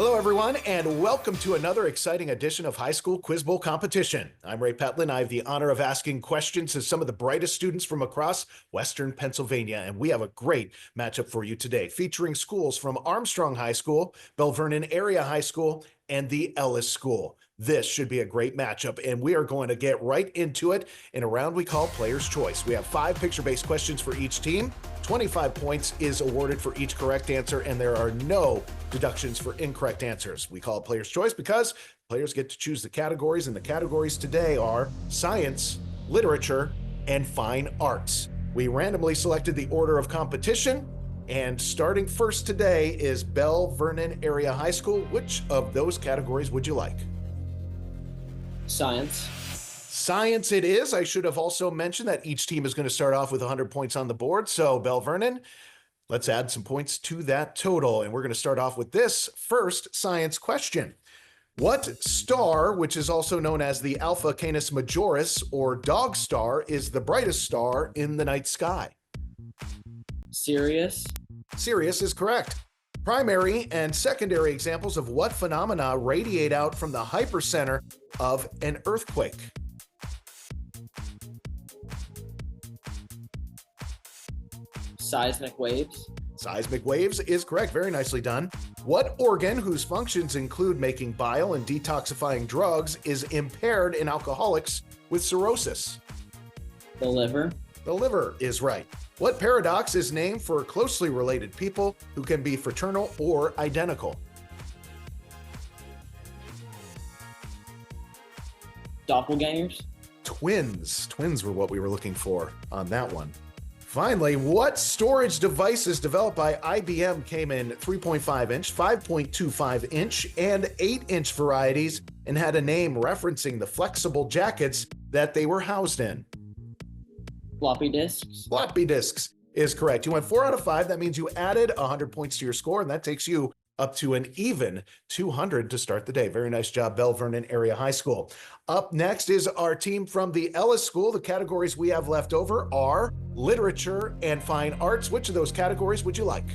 Hello, everyone, and welcome to another exciting edition of High School Quiz Bowl Competition. I'm Ray Petlin. I have the honor of asking questions to some of the brightest students from across Western Pennsylvania, and we have a great matchup for you today, featuring schools from Armstrong High School, Belle Vernon Area High School, and the Ellis School. This should be a great matchup, and we are going to get right into it in a round we call Player's Choice. We have 5 picture-based questions for each team. 25 points is awarded for each correct answer, and there are no deductions for incorrect answers. We call it Player's Choice because players get to choose the categories, and the categories today are science, literature, and fine arts. We randomly selected the order of competition, and starting first today is Belle Vernon Area High School. Which of those categories would you like? Science. Science it is. I should have also mentioned that each team is going to start off with 100 points on the board. So Belle Vernon, let's add some points to that total. And we're going to start off with this first science question. What star, which is also known as the Alpha Canis Majoris or dog star, is the brightest star in the night sky? Sirius. Sirius is correct. Primary and secondary examples of what phenomena radiate out from the hypercenter of an earthquake? Seismic waves. Seismic waves is correct. Very nicely done. What organ, whose functions include making bile and detoxifying drugs, is impaired in alcoholics with cirrhosis? The liver. The liver is right. What paradox is named for closely related people who can be fraternal or identical? Doppelgangers. Twins. Twins were what we were looking for on that one. Finally, what storage devices developed by IBM came in 3.5-inch, 5.25-inch, and 8-inch varieties and had a name referencing the flexible jackets that they were housed in? Floppy disks. Floppy disks is correct. You went 4 out of 5. That means you added 100 points to your score, and that takes you up to an even 200 to start the day. Very nice job, Belle Vernon Area High School. Up next is our team from the Ellis School. The categories we have left over are literature and fine arts. Which of those categories would you like?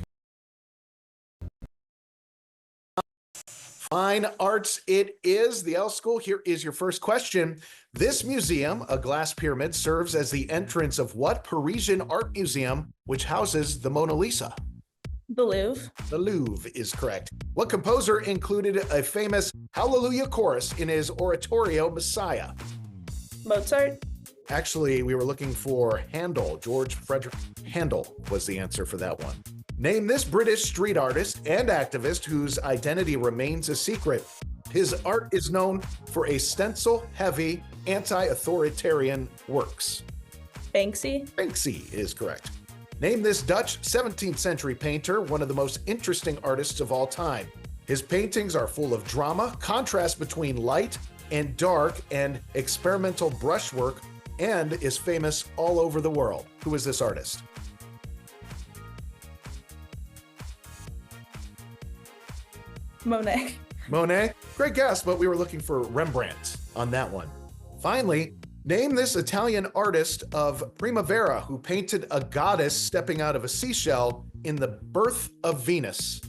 Fine arts it is. The Ellis School, here is your first question. This museum, a glass pyramid, serves as the entrance of what Parisian art museum which houses the Mona Lisa? The Louvre. The Louvre is correct. What composer included a famous Hallelujah chorus in his oratorio Messiah? Mozart. Actually, we were looking for Handel. George Frederick Handel was the answer for that one. Name this British street artist and activist whose identity remains a secret. His art is known for a stencil-heavy, anti-authoritarian works. Banksy. Banksy is correct. Name this Dutch 17th century painter, one of the most interesting artists of all time. His paintings are full of drama, contrast between light and dark, and experimental brushwork, and is famous all over the world. Who is this artist? Monet. Monet? Great guess, but we were looking for Rembrandt on that one. Finally, name this Italian artist of Primavera who painted a goddess stepping out of a seashell in The Birth of Venus.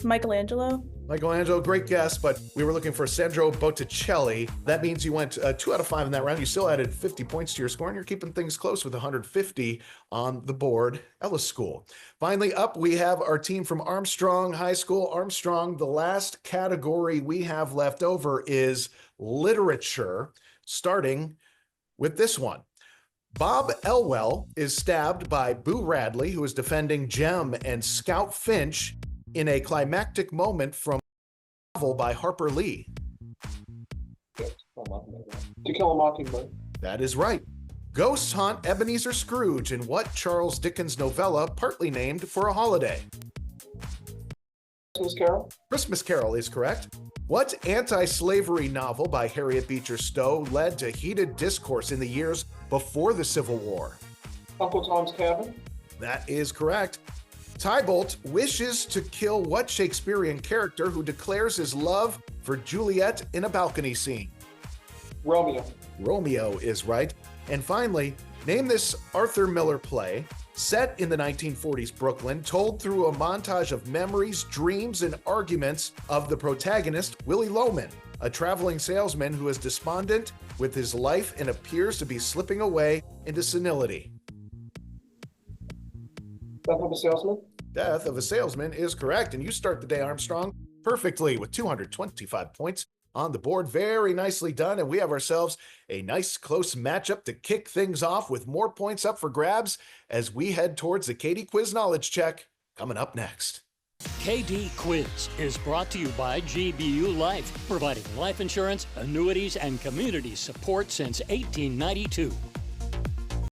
Michelangelo. Michelangelo, great guess, but we were looking for Sandro Botticelli. That means you went 2 out of 5 in that round. You still added 50 points to your score, and you're keeping things close with 150 on the board. Ellis School. Finally up, we have our team from Armstrong High School. Armstrong, the last category we have left over is literature, starting with this one. Bob Elwell is stabbed by Boo Radley, who is defending Jem and Scout Finch in a climactic moment from a novel by Harper Lee. To Kill a Mockingbird. That is right. Ghosts haunt Ebenezer Scrooge in what Charles Dickens novella partly named for a holiday? Christmas Carol. Christmas Carol is correct. What anti-slavery novel by Harriet Beecher Stowe led to heated discourse in the years before the Civil War? Uncle Tom's Cabin. That is correct. Tybalt wishes to kill what Shakespearean character who declares his love for Juliet in a balcony scene? Romeo. Romeo is right. And finally, name this Arthur Miller play Set in the 1940s Brooklyn, told through a montage of memories, dreams, and arguments of the protagonist, Willie Loman, a traveling salesman who is despondent with his life and appears to be slipping away into senility. Death of a Salesman. Death of a Salesman is correct, and you start the day, Armstrong, perfectly with 225 points on the board. Very nicely done, and we have ourselves a nice close matchup to kick things off with more points up for grabs as we head towards the KD Quiz Knowledge Check coming up next. KD Quiz is brought to you by GBU Life, providing life insurance, annuities, and community support since 1892.